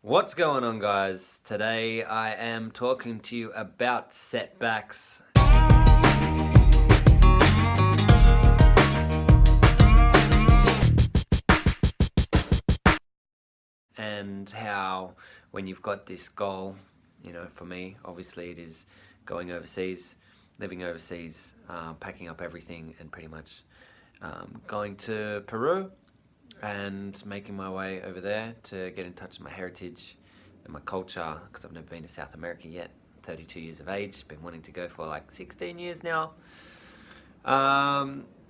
What's going on, guys? Today I am talking to you about setbacks. And how when you've got this goal, for me, obviously it is going overseas, living overseas, packing up everything and pretty much going to Peru and making my way over there to get in touch with my heritage and my culture, because I've never been to South America yet. 32 years of age, been wanting to go for like 16 years now.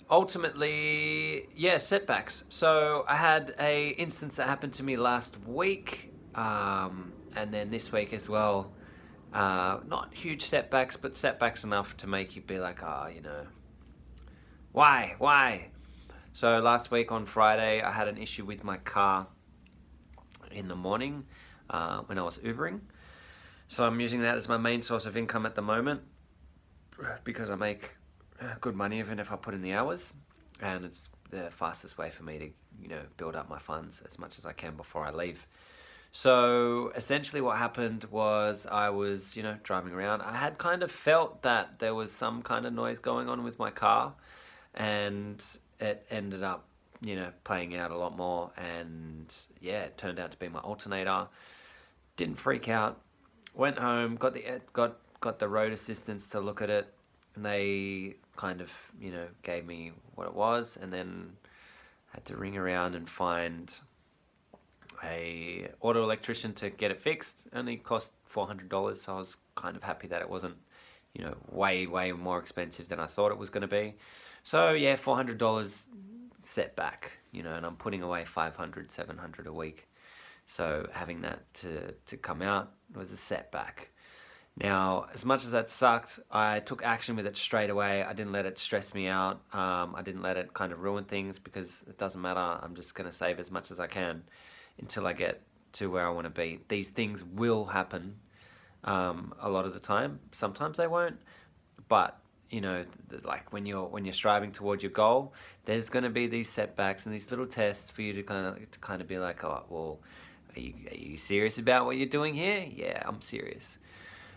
Ultimately, setbacks. So I had a instance that happened to me last week, and then this week as well. Not huge setbacks, but setbacks enough to make you be like, why? So last week on Friday, I had an issue with my car in the morning when I was Ubering. So I'm using that as my main source of income at the moment because I make good money even if I put in the hours, and it's the fastest way for me to build up my funds as much as I can before I leave. So essentially what happened was I was driving around. I had kind of felt that there was some kind of noise going on with my car, and it ended up playing out a lot more, and it turned out to be my alternator. Didn't freak out. Went home, got the road assistants to look at it, and they kind of gave me what it was, and then had to ring around and find a auto electrician to get it fixed. Only cost $400, so I was kind of happy that it wasn't way more expensive than I thought it was going to be. So $400 setback, and I'm putting away $500, $700 a week. So having that to come out was a setback. Now, as much as that sucked, I took action with it straight away. I didn't let it stress me out. I didn't let it kind of ruin things, because it doesn't matter. I'm just going to save as much as I can until I get to where I want to be. These things will happen a lot of the time. Sometimes they won't, but like when you're striving towards your goal, there's going to be these setbacks and these little tests for you to kind of be like, oh, well, are you serious about what you're doing here? Yeah, I'm serious.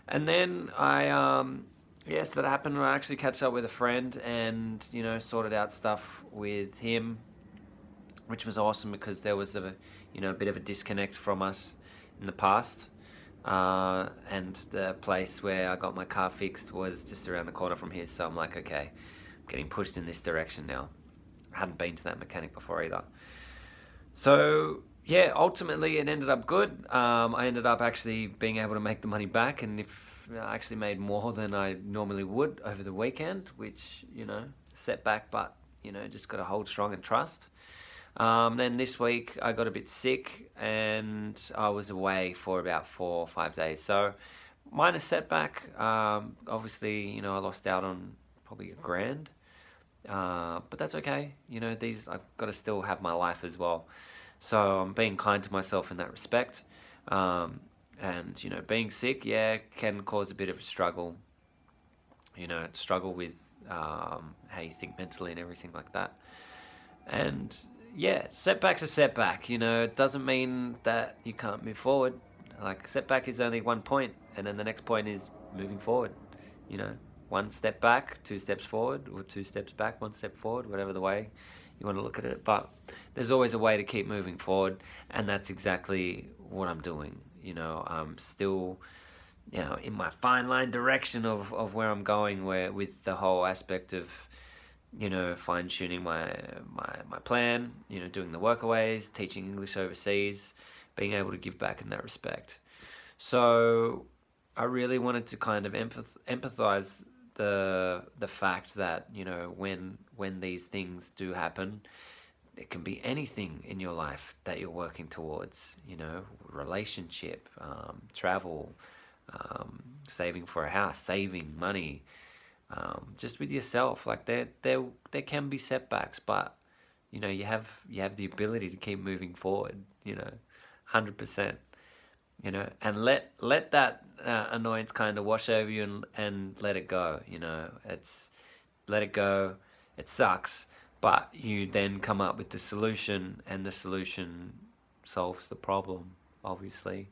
And then so that happened. I actually catch up with a friend and sorted out stuff with him, which was awesome because there was a bit of a disconnect from us in the past. And the place where I got my car fixed was just around the corner from his, so I'm like, okay, I'm getting pushed in this direction now. I hadn't been to that mechanic before either. So ultimately it ended up good. I ended up actually being able to make the money back, and I actually made more than I normally would over the weekend, which setback, but just got to hold strong and trust. Then this week I got a bit sick and I was away for about 4 or 5 days. So minor setback. Obviously, I lost out on probably $1,000. But that's okay. I've got to still have my life as well. So I'm being kind to myself in that respect. And being sick, can cause a bit of a struggle. Struggle with how you think mentally and everything like that. And setback's a setback. It doesn't mean that you can't move forward. Like, setback is only one point, and then the next point is moving forward. One step back, 2 steps forward, or 2 steps back, 1 step forward, whatever the way you want to look at it. But there's always a way to keep moving forward, and that's exactly what I'm doing. I'm still in my fine line direction of where I'm going, where with the whole aspect of fine-tuning my plan, doing the workaways, teaching English overseas, being able to give back in that respect. So I really wanted to kind of empathize the fact that when these things do happen, it can be anything in your life that you're working towards, relationship, travel, saving for a house, saving money, just with yourself. Like there can be setbacks, but you have the ability to keep moving forward, 100%, and let that annoyance kind of wash over you and let it go. Let it go. It sucks, but you then come up with the solution, and the solution solves the problem. obviously,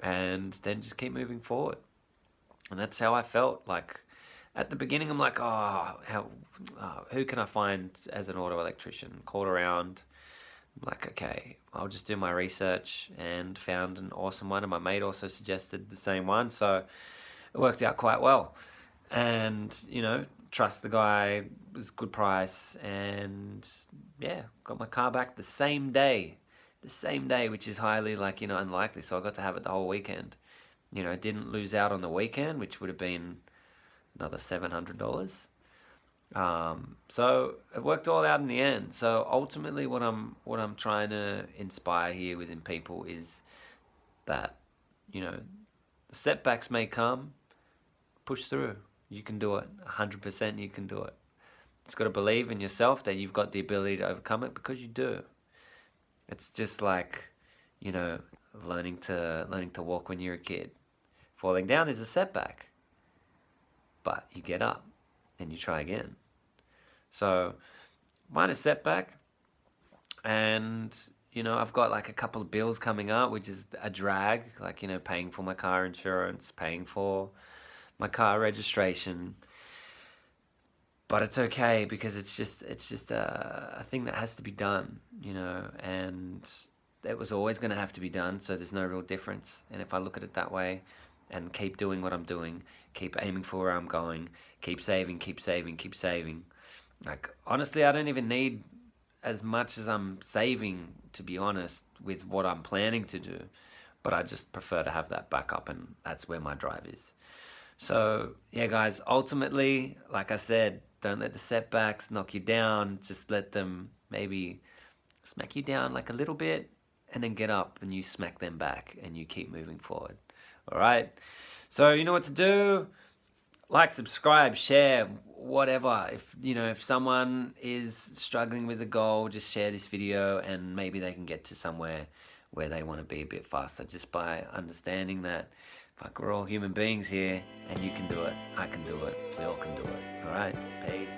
and then just keep moving forward. And that's how I felt. Like at the beginning, I'm like, who can I find as an auto electrician? Called around. I'm like, okay, I'll just do my research, and found an awesome one. And my mate also suggested the same one, so it worked out quite well. And trust the guy, it was good price, and yeah, got my car back the same day, which is highly unlikely. So I got to have it the whole weekend. Didn't lose out on the weekend, which would have been another $700. So it worked all out in the end. So ultimately, what I'm trying to inspire here within people is that setbacks may come, push through. You can do it. 100% you can do it. Just got to believe in yourself that you've got the ability to overcome it, because you do. It's just like, learning to walk when you're a kid. Falling down is a setback, but you get up and you try again. So mine is setback, and I've got like a couple of bills coming up, which is a drag, like paying for my car insurance, paying for my car registration. But it's okay, because it's just a thing that has to be done, and it was always going to have to be done, so there's no real difference. And if I look at it that way and keep doing what I'm doing, keep aiming for where I'm going, keep saving, like honestly, I don't even need as much as I'm saving, to be honest, with what I'm planning to do, but I just prefer to have that backup, and that's where my drive is. So yeah, guys, ultimately, like I said, don't let the setbacks knock you down. Just let them maybe smack you down like a little bit, and then get up and you smack them back and you keep moving forward. All right. So you know what to do. Like, subscribe, share, whatever. If someone is struggling with a goal, just share this video, and maybe they can get to somewhere where they want to be a bit faster, just by understanding that we're all human beings here, and you can do it, I can do it, we all can do it. All right, peace.